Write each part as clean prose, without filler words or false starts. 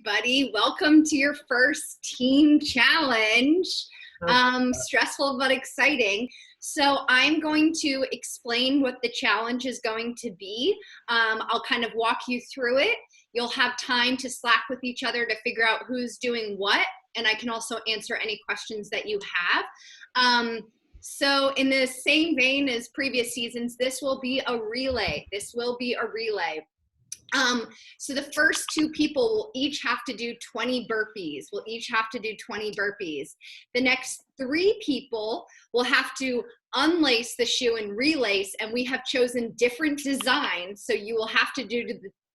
everybody. Welcome to your first team challenge. Stressful but exciting. So I'm going to explain what the challenge is going to be. I'll kind of walk you through it. You'll have time to Slack with each other to figure out who's doing what, and I can also answer any questions that you have. So in the same vein as previous seasons, this will be a relay. So the first two people will each have to do 20 burpees. The next three people will have to unlace the shoe and relace, and we have chosen different designs. So you will have to do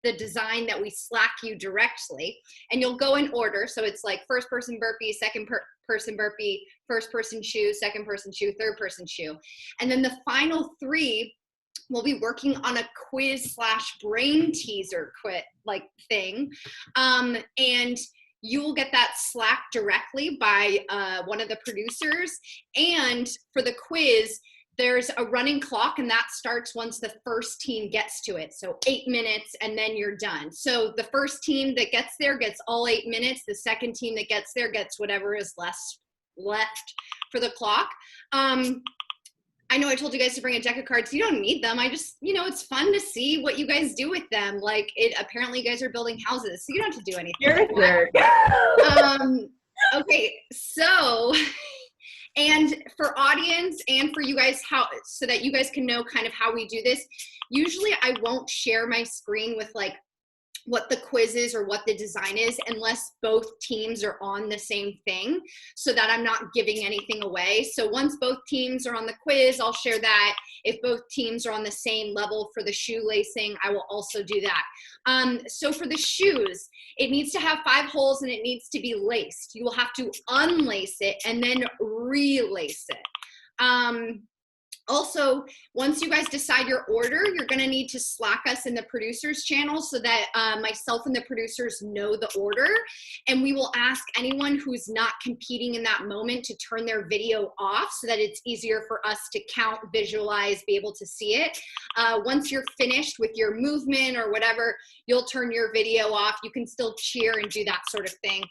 the design that we Slack you directly, and you'll go in order. So it's like first person burpee, second person burpee, first person shoe, second person shoe, third person shoe. And then the final three we'll be working on a quiz / brain teaser thing. And you will get that Slack directly by one of the producers. And for the quiz, there's a running clock, and that starts once the first team gets to it. So 8 minutes, and then you're done. So the first team that gets there gets all 8 minutes. The second team that gets there gets whatever is left for the clock. I know I told you guys to bring a deck of cards. You don't need them. I just, it's fun to see what you guys do with them. Apparently you guys are building houses, so you don't have to do anything. Okay, so, and for audience and for you guys, so that you guys can know kind of how we do this, usually I won't share my screen with what the quiz is or what the design is unless both teams are on the same thing, so that I'm not giving anything away. So once both teams are on the quiz, I'll share that. If both teams are on the same level for the shoelacing, I will also do that. So for the shoes, it needs to have 5 holes and it needs to be laced. You will have to unlace it and then relace it. Also, once you guys decide your order, you're going to need to Slack us in the producers channel so that myself and the producers know the order. And we will ask anyone who's not competing in that moment to turn their video off so that it's easier for us to count, visualize, be able to see it. Once you're finished with your movement or whatever, you'll turn your video off. You can still cheer and do that sort of thing.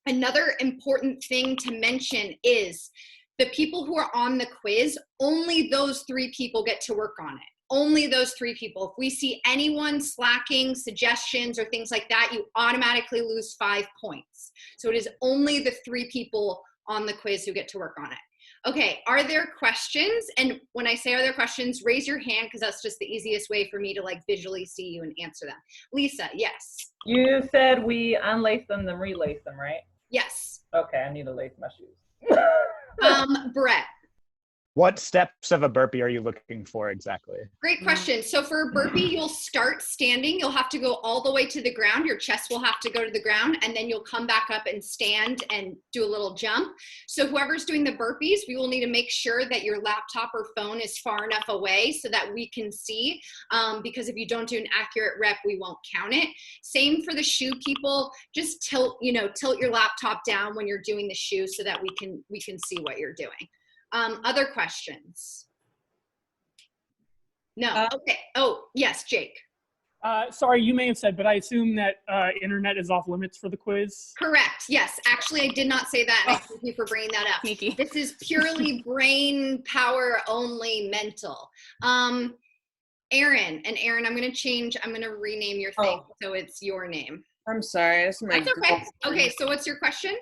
Another important thing to mention is the people who are on the quiz, only those 3 people get to work on it. Only those 3 people. If we see anyone slacking, suggestions, or things like that, you automatically lose 5 points. So it is only the 3 people on the quiz who get to work on it. Okay, are there questions? And when I say are there questions, raise your hand because that's just the easiest way for me to visually see you and answer them. Lisa, yes. You said we unlace them then relace them, right? Yes. Okay, I need to lace my shoes. Brett. What steps of a burpee are you looking for exactly? Great question. So for a burpee, you'll start standing. You'll have to go all the way to the ground. Your chest will have to go to the ground, and then you'll come back up and stand and do a little jump. So whoever's doing the burpees, we will need to make sure that your laptop or phone is far enough away so that we can see, because if you don't do an accurate rep, we won't count it. Same for the shoe people. Just tilt your laptop down when you're doing the shoe so that we can see what you're doing. Other questions? No. Okay. Oh, yes, Jake. Sorry, you may have said, but I assume that internet is off limits for the quiz. Correct. Yes. Actually, I did not say that. And thank you for bringing that up. Sneaky. This is purely brain power only, mental. Aaron, I'm going to rename your thing so it's your name. I'm sorry. That's okay. Okay. So what's your question?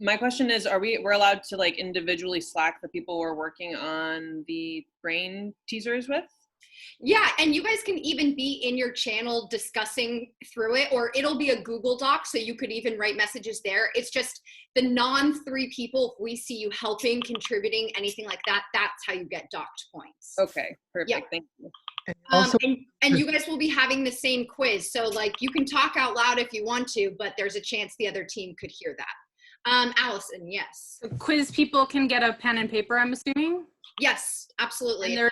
My question is, we're allowed to individually Slack the people we're working on the brain teasers with? Yeah, and you guys can even be in your channel discussing through it, or it'll be a Google Doc, so you could even write messages there. It's just the non-3 people, if we see you helping, contributing, anything like that, that's how you get docked points. Okay, perfect. Yeah. Thank you. And you guys will be having the same quiz, so you can talk out loud if you want to, but there's a chance the other team could hear that. Allison, yes. So quiz people can get a pen and paper, I'm assuming? Yes, absolutely. And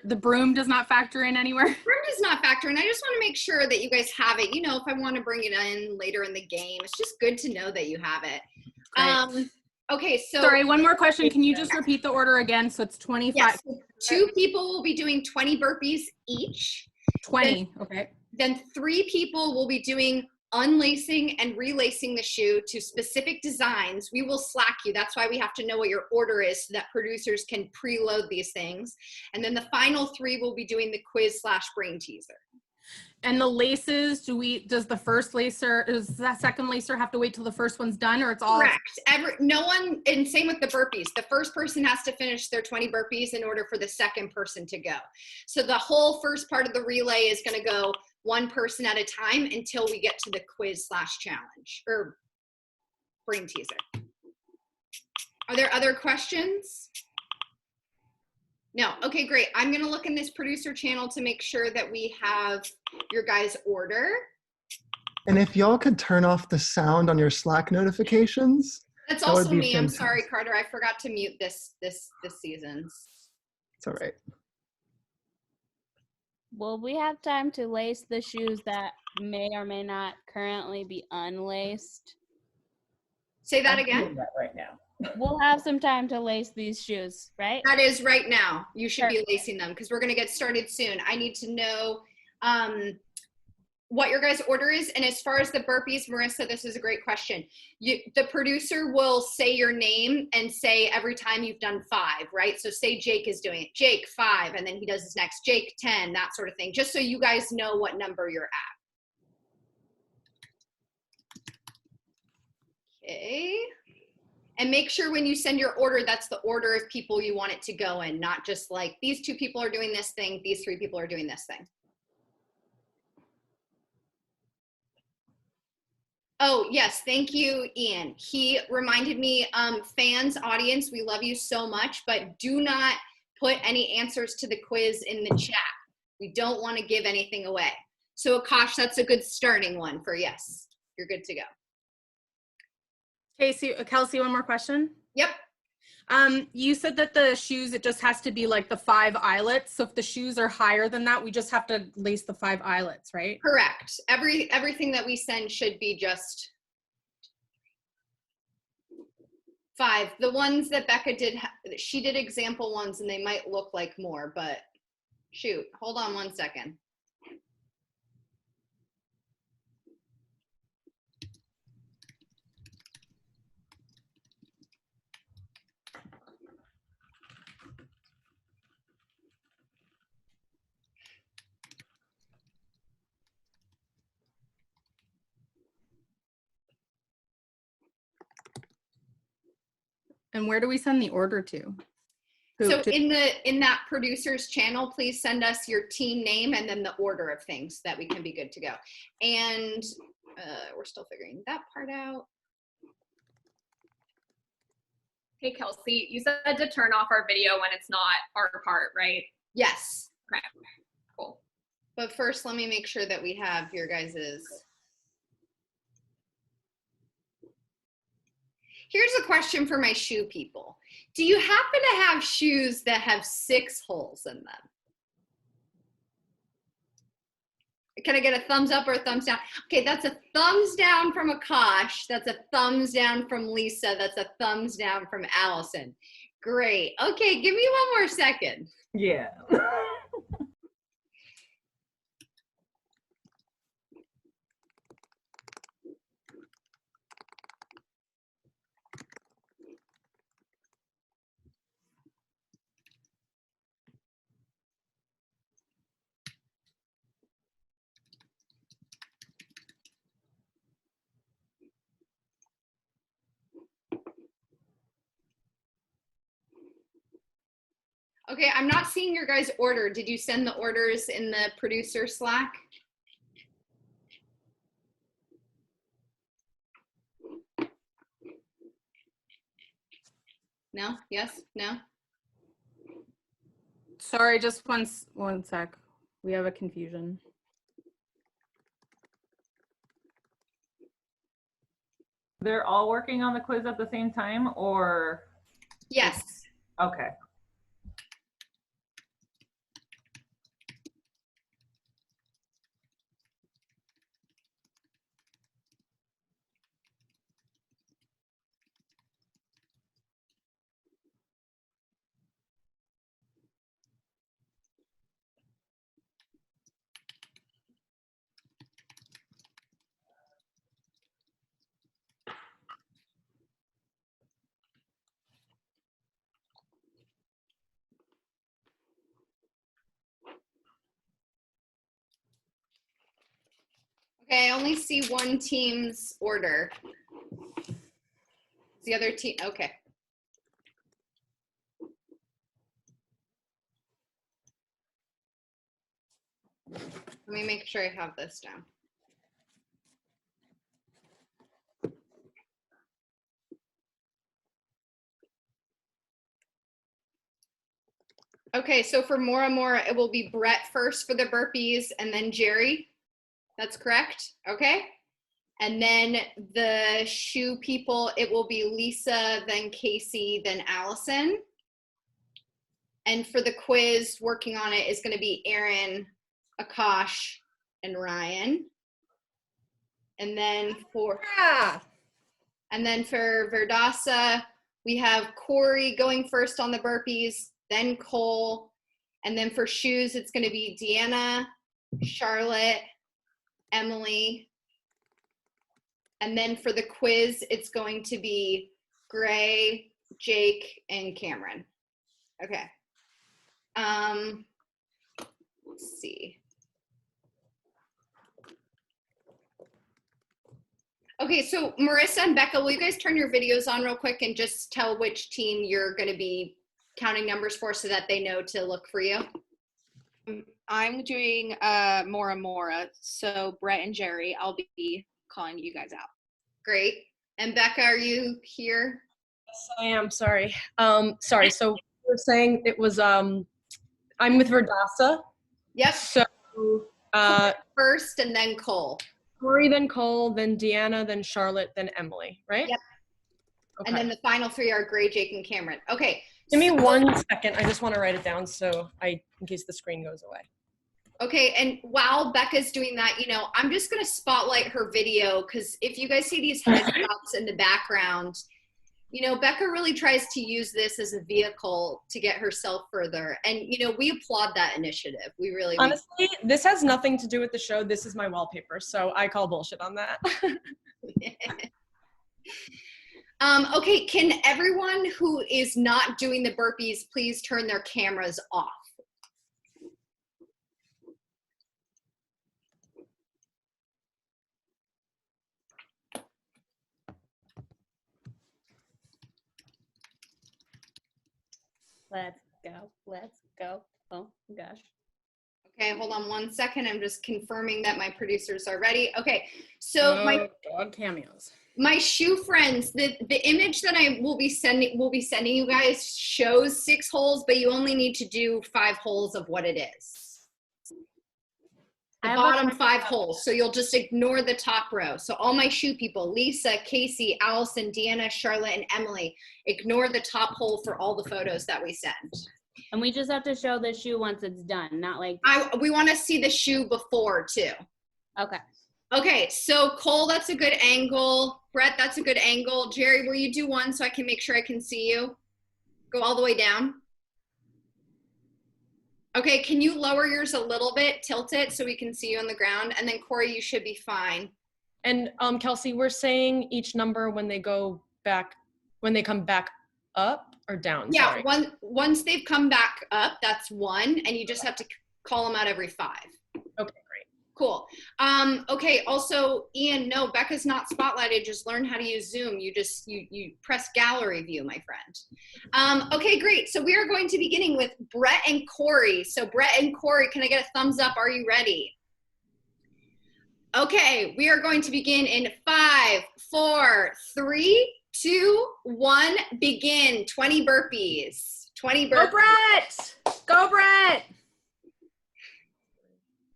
the broom does not factor in anywhere? Broom does not factor in. I just want to make sure that you guys have it. If I want to bring it in later in the game, it's just good to know that you have it. Right. Okay, so. Sorry, one more question. Can you just repeat the order again? So it's 25. Yes, 2 people will be doing 20 burpees each. 20, okay. Then 3 people will be doing unlacing and relacing the shoe to specific designs. We will Slack you. That's why we have to know what your order is so that producers can preload these things. And then the final 3 will be doing the quiz/brain teaser. And the laces, does the first lacer, does that second lacer have to wait till the first one's done, or it's all? Correct. No one, and same with the burpees. The first person has to finish their 20 burpees in order for the second person to go. So the whole first part of the relay is going to go one person at a time until we get to the quiz/challenge or brain teaser. Are there other questions? No. Okay, great. I'm going to look in this producer channel to make sure that we have your guys' order. And if y'all could turn off the sound on your Slack notifications. That's that would also be me. I'm sorry, fantastic. Carter. I forgot to mute this season. It's all right. Will we have time to lace the shoes that may or may not currently be unlaced? Say that I'm doing again. that right now. We'll have some time to lace these shoes, right? That is right now. You should be Perfect. lacing them because we're going to get started soon. I need to know what your guys' order is. And as far as the burpees, Marissa, this is a great question. The producer will say your name and say every time you've done 5, right? So say Jake is doing it. Jake, 5, and then he does his next. Jake, 10, that sort of thing, just so you guys know what number you're at. Okay. And make sure when you send your order, that's the order of people you want it to go in, not just like these 2 people are doing this thing, these 3 people are doing this thing. Oh, yes. Thank you, Ian. He reminded me, fans, audience, we love you so much, but do not put any answers to the quiz in the chat. We don't want to give anything away. So Akash, that's a good starting one for yes. You're good to go. Kelsey, one more question. Yep. You said that the shoes, it just has to be like the 5 eyelets. So if the shoes are higher than that, we just have to lace the 5 eyelets, right? Correct. Everything that we send should be just 5. The ones that Becca did, she did example ones and they might look like more, but shoot, hold on one second. And where do we send the order to? So in that producer's channel, please send us your team name and then the order of things so that we can be good to go. And we're still figuring that part out. Hey, Kelsey, you said to turn off our video when it's not our part, right? Yes. Okay, cool. But first, let me make sure that we have your guys's. Here's a question for my shoe people. Do you happen to have shoes that have 6 holes in them? Can I get a thumbs up or a thumbs down? Okay, that's a thumbs down from Akash. That's a thumbs down from Lisa. That's a thumbs down from Allison. Great. Okay, give me one more second. Yeah. Okay, I'm not seeing your guys' order. Did you send the orders in the producer Slack? No? Yes? No? Sorry, just one sec. We have a confusion. They're all working on the quiz at the same time, or? Yes. Okay. Okay, I only see one team's order. The other team, okay. Let me make sure I have this down. Okay, so for Mora Mora, it will be Brett first for the burpees and then Jerry. That's correct? Okay. And then the shoe people, it will be Lisa, then Casey, then Allison. And for the quiz, working on it is going to be Aaron, Akash, and Ryan. And then for Verdasa, we have Corey going first on the burpees, then Cole. And then for shoes, it's going to be Deanna, Charlotte, Emily. And then for the quiz, it's going to be Gray, Jake, and Cameron. Okay. Let's see. Okay, so Marissa and Becca, will you guys turn your videos on real quick and just tell which team you're going to be counting numbers for so that they know to look for you? I'm doing Mora Mora, so Brett and Jerry, I'll be calling you guys out. Great. And Becca, are you here? Yes, I am. Sorry. Sorry. So we're saying it was I'm with Verdasa. Yep. So first and then Cole. Corey, then Cole, then Deanna, then Charlotte, then Emily, right? Yep. Okay. And then the final three are Gray, Jake, and Cameron. Okay. Give me 1 second. I just want to write it down in case the screen goes away. Okay, and while Becca's doing that, you know, I'm just gonna spotlight her video because if you guys see these headshots in the background, you know, Becca really tries to use this as a vehicle to get herself further. And, you know, we applaud that initiative. We really honestly, this has nothing to do with the show. This is my wallpaper, so I call bullshit on that. Okay, can everyone who is not doing the burpees please turn their cameras off? Let's go. Let's go. Oh gosh. Okay, hold on 1 second. I'm just confirming that my producers are ready. Okay, so God cameos. My shoe friends, the image that I will be sending you guys shows 6 holes, but you only need to do 5 holes of what it is. The bottom 5 holes. So you'll just ignore the top row. So all my shoe people, Lisa, Casey, Allison, Deanna, Charlotte, and Emily, ignore the top hole for all the photos that we send. And we just have to show the shoe once it's done, not like. We want to see the shoe before too. Okay. Okay, so Cole, that's a good angle. Brett, that's a good angle. Jerry, will you do one so I can make sure I can see you? Go all the way down. Okay, can you lower yours a little bit, tilt it so we can see you on the ground? And then Corey, you should be fine. And Kelsey, we're saying each number when they come back up or down? Yeah, sorry. once they've come back up, that's 1, and you just have to call them out every 5. Okay, great. Cool. Okay, also, Ian, no, Becca's not spotlighted. Just learn how to use Zoom. You press gallery view, my friend. Okay, great. So we are going to be beginning with Brett and Corey. So Brett and Corey, can I get a thumbs up? Are you ready? Okay, we are going to begin in 5, 4, 3, 2, 1, begin. 20 burpees. 20 burpees. Go Brett! Go Brett!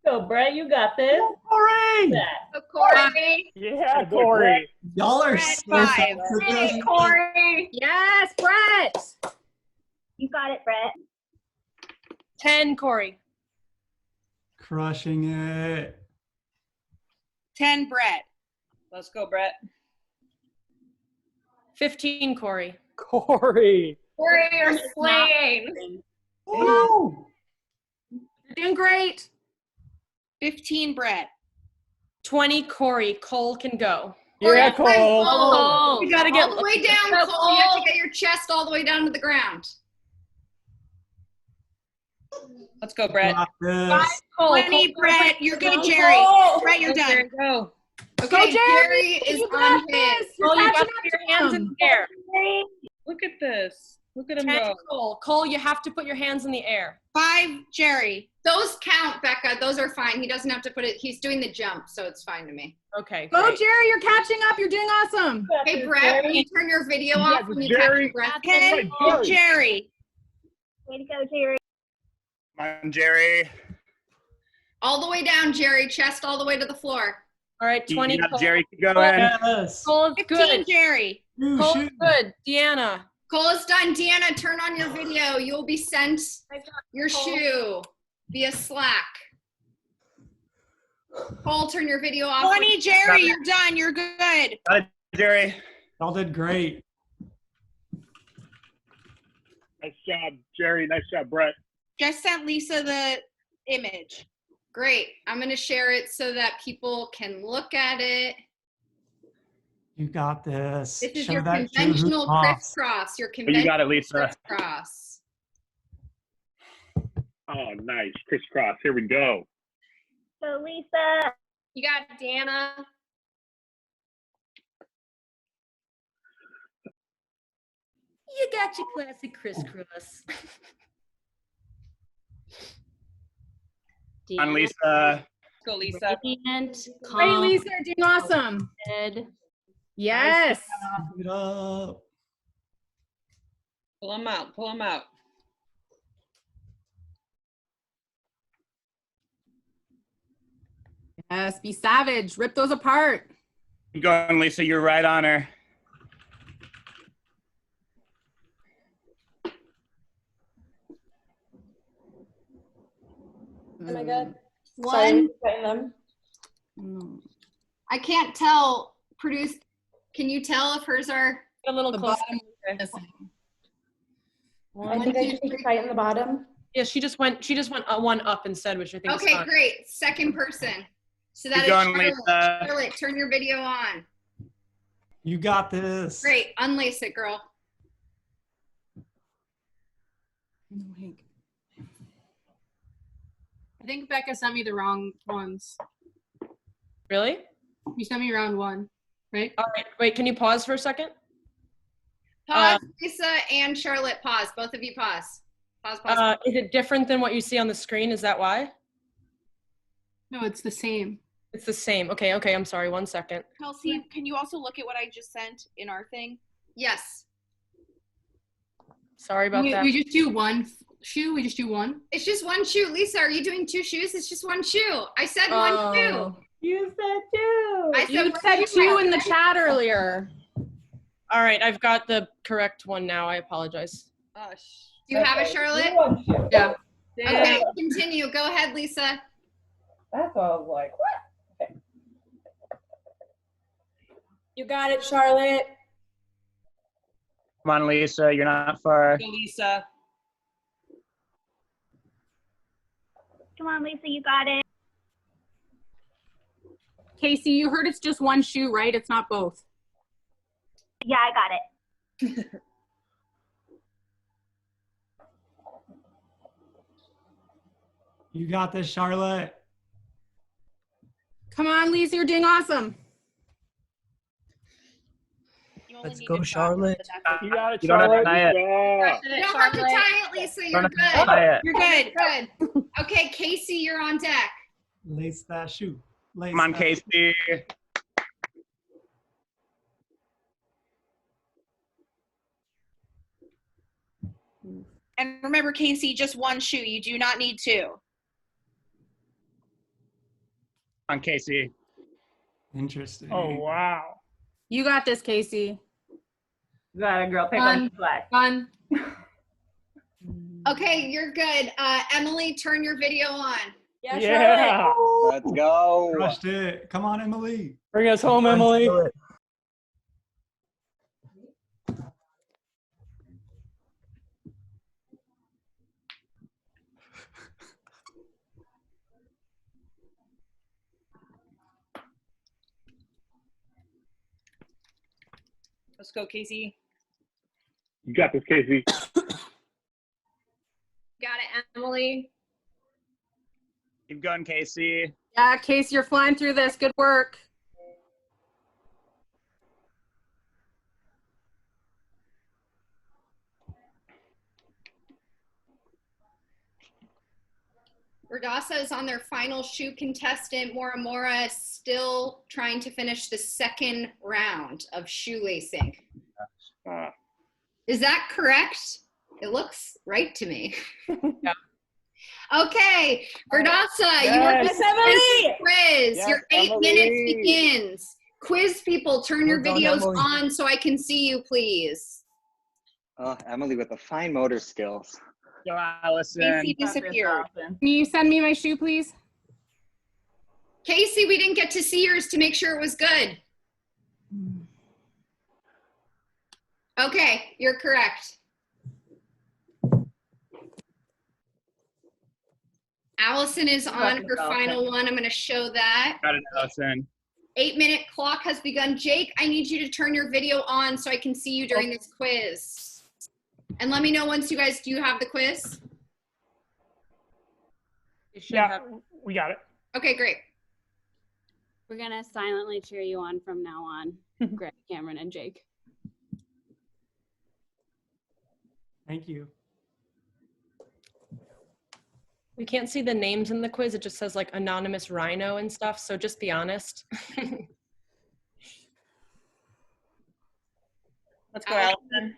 Go, Brett, you got this. Corey! So Corey. Yeah, Corey. Y'all are Brett, so 5. Hey, Corey. Yes, Brett! You got it, Brett. 10, Corey. crushing it. 10, Brett. Let's go, Brett. 15, Corey. Corey. Corey, you're slaying. Woo! You're doing great. 15, Brett. 20, Corey. Cole can go. Yeah, Cole. Cole. You gotta get All the way down, Cole. You have to get your chest all the way down to the ground. Let's go, Brett. Got this. 20, Brett. You're good, Jerry. Brett, you're done. Jerry, go. Okay, Jerry is You on got his. this. Cole, You're you got catching to up put to your hands in him. the air. Look at this. Look at him 10, go. Cole. Cole, you have to put your hands in the air. 5, Jerry. Those count, Becca. Those are fine. He doesn't have to put it. He's doing the jump, so it's fine to me. Okay. Go, great. Jerry. You're catching up. You're doing awesome. Hey, Brett, will you turn your video off when you catch Jerry. your breath? 10, Jerry. Way to go, Jerry. Come on, Jerry. All the way down, Jerry. Chest all the way to the floor. All right, 20. You got Cole. Jerry, keep going. Yes. Cole is 15, good. Jerry. Ooh, Cole is shoot. good. Deanna. Cole is done. Deanna, turn on your video. You'll be sent your shoe via Slack. Cole, turn your video off. 20, Jerry. You're done. You're good. Got it, Jerry. Y'all did great. Nice job, Jerry. Nice job, Brett. Just sent Lisa the image. Great. I'm going to share it so that people can look at it. You got this. This is Show your that shoe conventional off. crisscross. Your Oh, conventional you got it, Lisa. crisscross. Oh, nice. Crisscross. Here we go. So Lisa, You got Dana. You got your classic crisscross. On Lisa. Let's go, Lisa. Radiant, Great, calm, Lisa. You're doing awesome. good. Yes. Keep it up. Pull him out. Pull him out. Yes. Be savage. Rip those apart. Keep going, Lisa. You're right on her. Oh my God. One. Them. I can't tell. Produce. Can you tell if hers are? A little The closer. bottom is missing. One, think I just need to try it in the bottom. Yeah, she just went one up instead, which I think is Okay, fine. great. Second person. So that Keep is going, Charlotte. Lisa. Charlotte, turn your video on. You got this. Great. Unlace it, girl. I think Becca sent me the wrong ones. Really? You sent me round 1, right? All right. Wait, can you pause for a second? Pause, Lisa and Charlotte. Pause. Both of you pause. Pause, pause. Is it different than what you see on the screen? Is that why? No, it's the same. It's the same. Okay, I'm sorry. 1 second. Kelsey, can you also look at what I just sent in our thing? Yes. Sorry about that. We just do one shoe? We just do one? It's just one shoe. Lisa, are you doing 2 shoes? It's just 1 shoe. I said 1 shoe. You said 2. I said You one said shoe. 2 in the chat earlier. All right, I've got the correct one now. I apologize. Do you have it, Charlotte? Yeah. Okay, continue. Go ahead, Lisa. That's what I was like, what? Okay. You got it, Charlotte. Come on, Lisa. You're not far. Go, Lisa. come on, Lisa, you got it. Casey, you heard it's just 1 shoe, right? It's not both. Yeah, I got it. You got this, Charlotte. Come on, Lisa, you're doing awesome. Let's go, Charlotte. You got it, You don't have to Charlotte. tie it. Yeah. You don't have to tie it, Lisa. You're Don't good. have to tie it. You're good. Good. Okay, Casey, you're on deck. Lace that shoe. Lace Come on, that Casey. And remember, Casey, just 1 shoe. You do not need 2. Come on, Casey. Interesting. Oh, wow. You got this, Casey. You got it, girl. Take Fun. on the slack. Fun. Okay, you're good. Emily, turn your video on. Yeah. Let's go. Crushed it. Come on, Emily. Bring us home, Emily. Let's go, Casey. You got this, Casey. Got it, Emily. Keep going, Casey. Yeah, Casey, you're flying through this. Good work. Verdasa is on their final shoe contestant. Mora Mora is still trying to finish the second round of shoelacing. Is that correct? It looks right to me. Yeah. Okay, Verdasa, you are Yes, the quiz. Yes, Your 8 Emily. minutes begins. Quiz people, turn your Well done, videos Emily. on so I can see you, please. Oh, Emily with the fine motor skills. Go, Allison. Casey disappeared. Can you send me my shoe, please? Casey, we didn't get to see yours to make sure it was good. Okay, you're correct. Allison is on her final one. I'm going to show that. Got it, Allison. 8-minute clock has begun. Jake, I need you to turn your video on so I can see you during this quiz. And let me know once you guys do have the quiz. Yeah, we got it. Okay, great. We're gonna silently cheer you on from now on, Greg, Cameron, and Jake. Thank you. We can't see the names in the quiz. It just says like anonymous rhino and stuff. So just be honest. Let's go, Allison.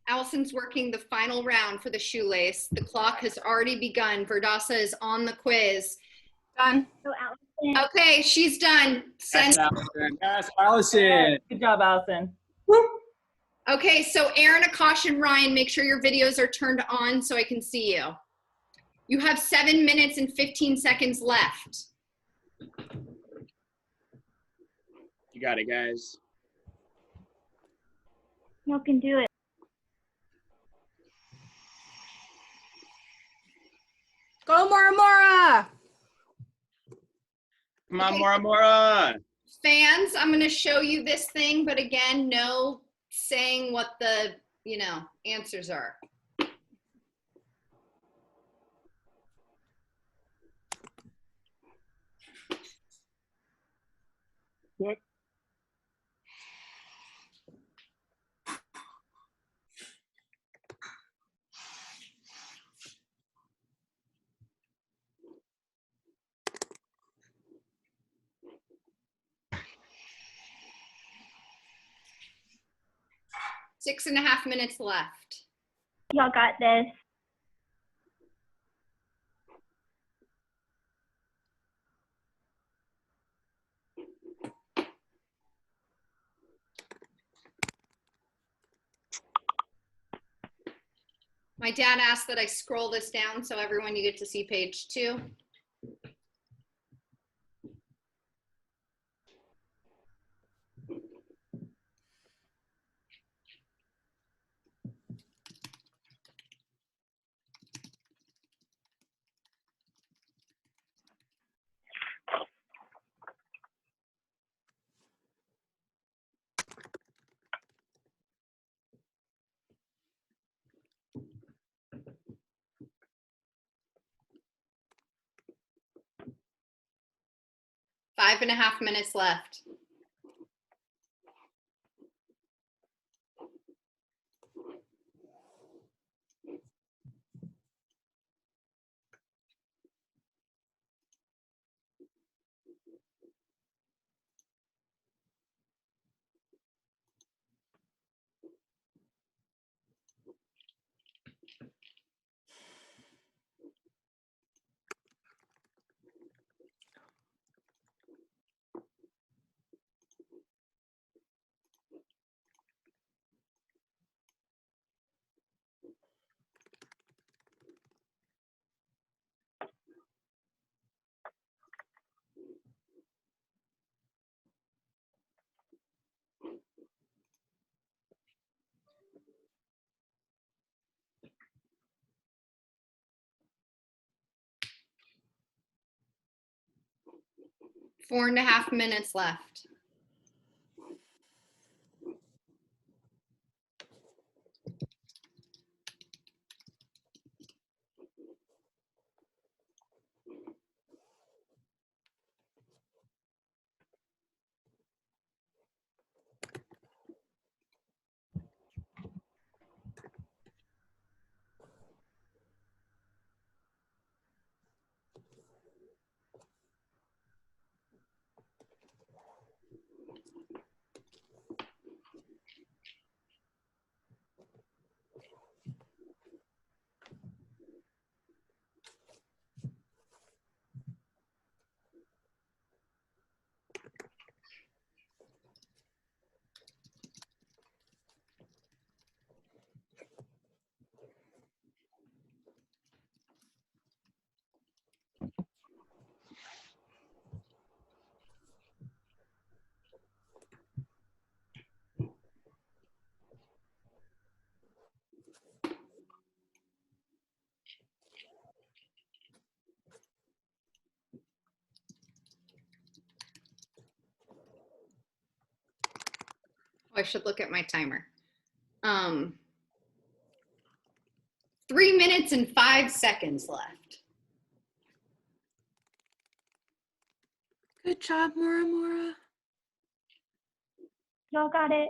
Allison's working the final round for the shoelace. The clock has already begun. Verdasa is on the quiz. Done. So Allison. Okay, she's done. Send. Yes, Allison. Yes, Allison. Good job, Allison. Okay, so Aaron, Akash, and Ryan, make sure your videos are turned on so I can see you. You have 7 minutes and 15 seconds left. You got it, guys. You can do it. Go, Mora Mora! Come on, Mora Mora. Fans, I'm going to show you this thing, but again, no saying what the, answers are. What? Six and a half minutes left. Y'all got this. My dad asked that I scroll this down so everyone you get to see page 2. Five and a half minutes left. Four and a half minutes left. I should look at my timer. 3 minutes and 5 seconds left. Good job, Mora Mora. Y'all got it.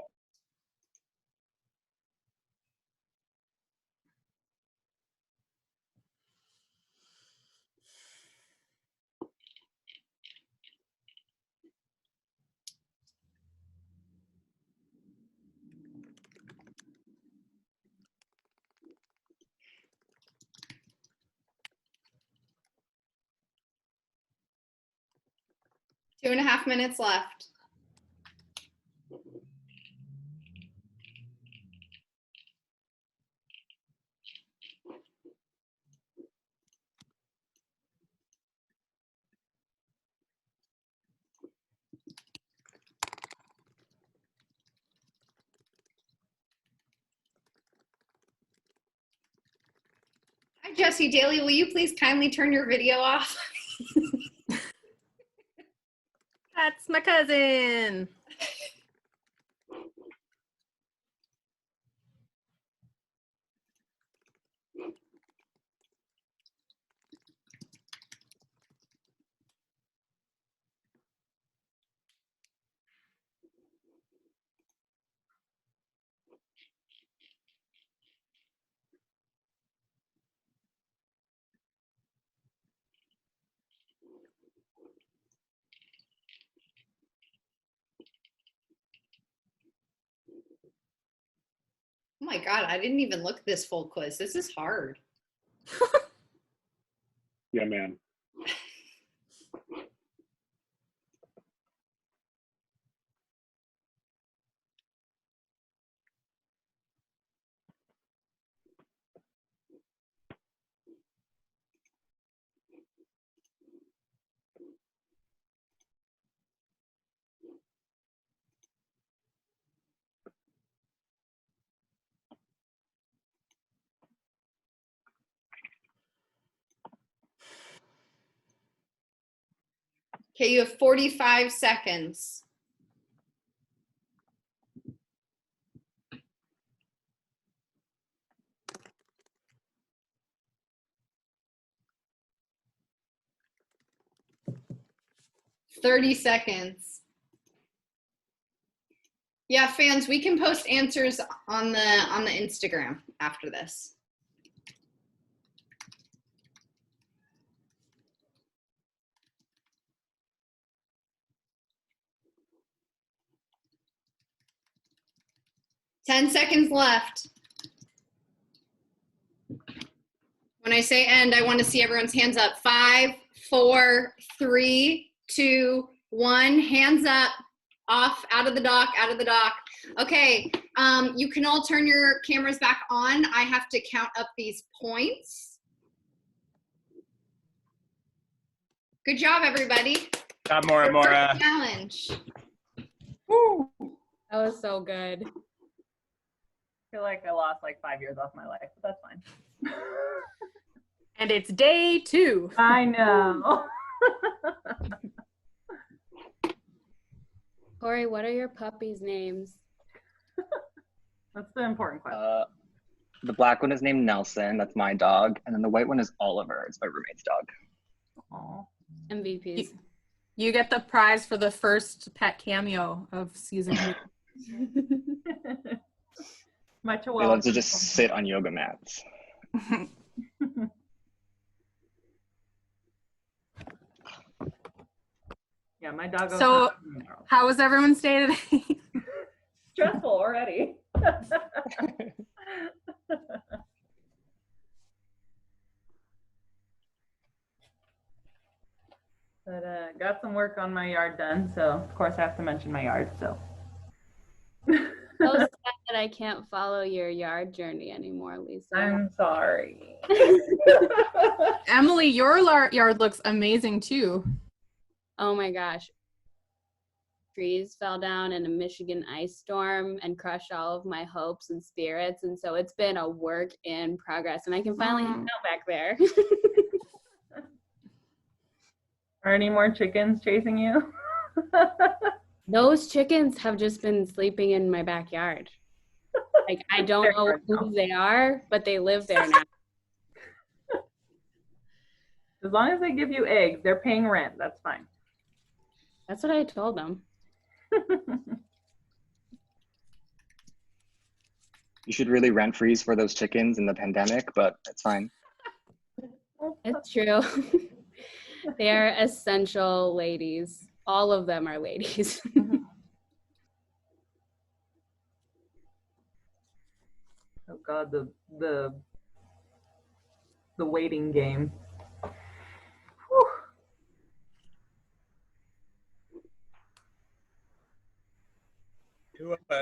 Two and a half minutes left. Hi, Jesse Daly. Will you please kindly turn your video off? That's my cousin. Oh my God, I didn't even look at this full quiz. This is hard. Yeah, man. Okay, you have 45 seconds. "30 seconds. Yeah, fans, we can post answers on the Instagram after this. Ten seconds left. When I say end, I want to see everyone's hands up. 5, 4, 3, 2, 1. Hands up. Off, out of the dock, out of the dock. Okay, you can all turn your cameras back on. I have to count up these points. Good job, everybody. Got Mora Your Mora. first challenge. Woo. That was so good. I feel like I lost like 5 years off my life, but that's fine. And it's day 2. I know. Corey, what are your puppies' names? That's the important question. The black one is named Nelson. That's my dog. And then the white one is Oliver. It's my roommate's dog. Aww. MVPs. You get the prize for the first pet cameo of season 2. My They chihuahua. love to just sit on yoga mats. Yeah, my dog goes So, nuts tomorrow. how was everyone's day today? Stressful already. But got some work on my yard done, so of course I have to mention my yard. So. So sad that I can't follow your yard journey anymore, Lisa. I'm sorry. Emily, your yard looks amazing too. Oh my gosh. Trees fell down in a Michigan ice storm and crushed all of my hopes and spirits. And so it's been a work in progress. And I can finally hang out back there. Are any more chickens chasing you? Those chickens have just been sleeping in my backyard. Like, I don't know who they are, but they live there now. As long as they give you eggs, they're paying rent. That's fine. That's what I told them. You should really rent freeze for those chickens in the pandemic, but it's fine. It's true. They are essential ladies. All of them are ladies. Oh God, the waiting game. Whew.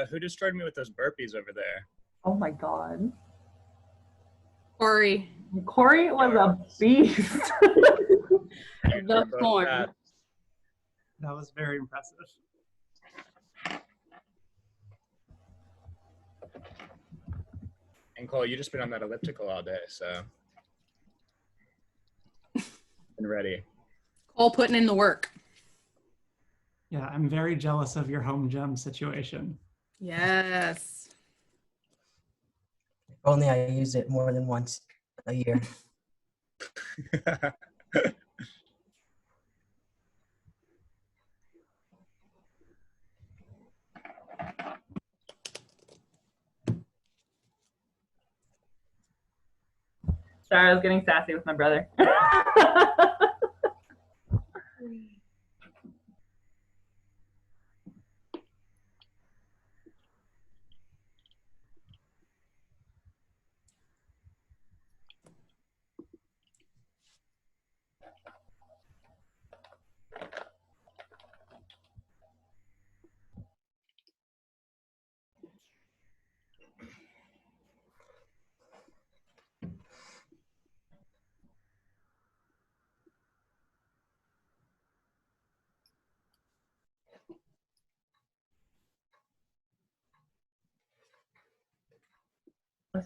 Who destroyed me with those burpees over there? Oh my God. Corey. Corey was a beast. The form. That was very impressive. And Cole, you just been on that elliptical all day, so been ready. Cole putting in the work. Yeah, I'm very jealous of your home gym situation. Yes. If only I used it more than once a year. Sorry, I was getting sassy with my brother.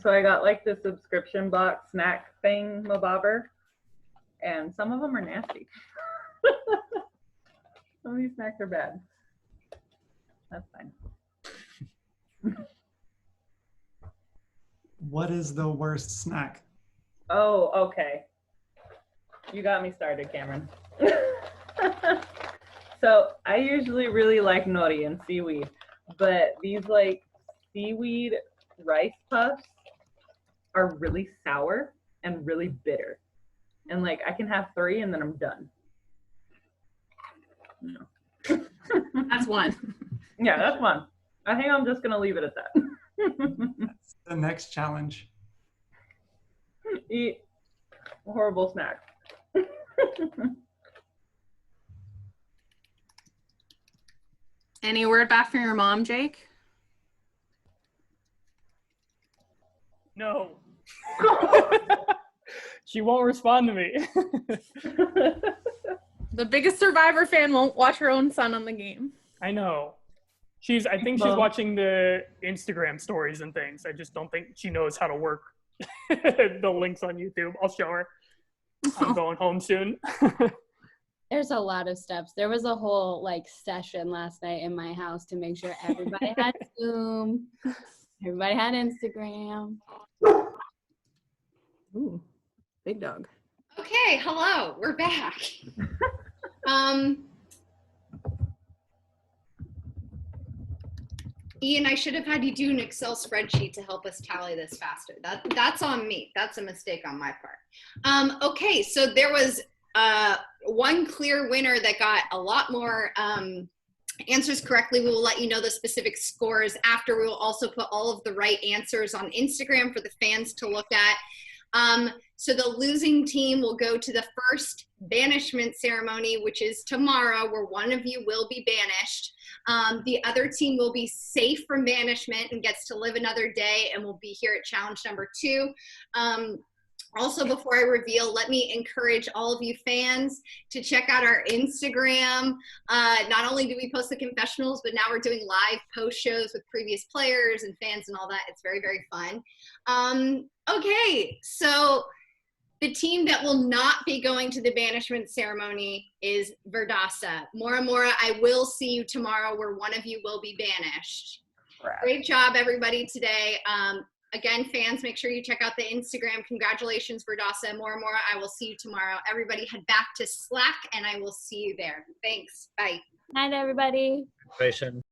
So I got like the subscription box snack thing, Mabobber, and some of them are nasty. Some of these snacks are bad. That's fine. What is the worst snack? Oh, okay. You got me started, Cameron. So I usually really like nori and seaweed, but these like seaweed rice puffs are really sour and really bitter. And like I can have 3 and then I'm done. No. That's one. Yeah, that's one. I think I'm just gonna leave it at that. That's the next challenge. Eat a horrible snack. Any word back from your mom, Jake? No. She won't respond to me. The biggest Survivor fan won't watch her own son on the game. I know. I think she's watching the Instagram stories and things. I just don't think she knows how to work the links on YouTube. I'll show her. I'm going home soon. There's a lot of steps. There was a whole like session last night in my house to make sure everybody had Zoom, everybody had Instagram. Ooh, big dog. Okay, hello, we're back. Ian, I should have had you do an Excel spreadsheet to help us tally this faster. That's on me. That's a mistake on my part. Okay, so there was one clear winner that got a lot more answers correctly. We will let you know the specific scores after. We will also put all of the right answers on Instagram for the fans to look at. So the losing team will go to the first banishment ceremony, which is tomorrow, where one of you will be banished. The other team will be safe from banishment and gets to live another day and will be here at challenge number 2. Also, before I reveal, let me encourage all of you fans to check out our Instagram. Not only do we post the confessionals, but now we're doing live post shows with previous players and fans and all that. It's very, very fun. Okay, so The team that will not be going to the banishment ceremony is Verdasa. Mora Mora, I will see you tomorrow where one of you will be banished. Great job, everybody, today. Again, fans, make sure you check out the Instagram. Congratulations, Verdasa. Mora Mora, I will see you tomorrow. Everybody head back to Slack, and I will see you there. Thanks. Bye. Night, everybody. Congratulations.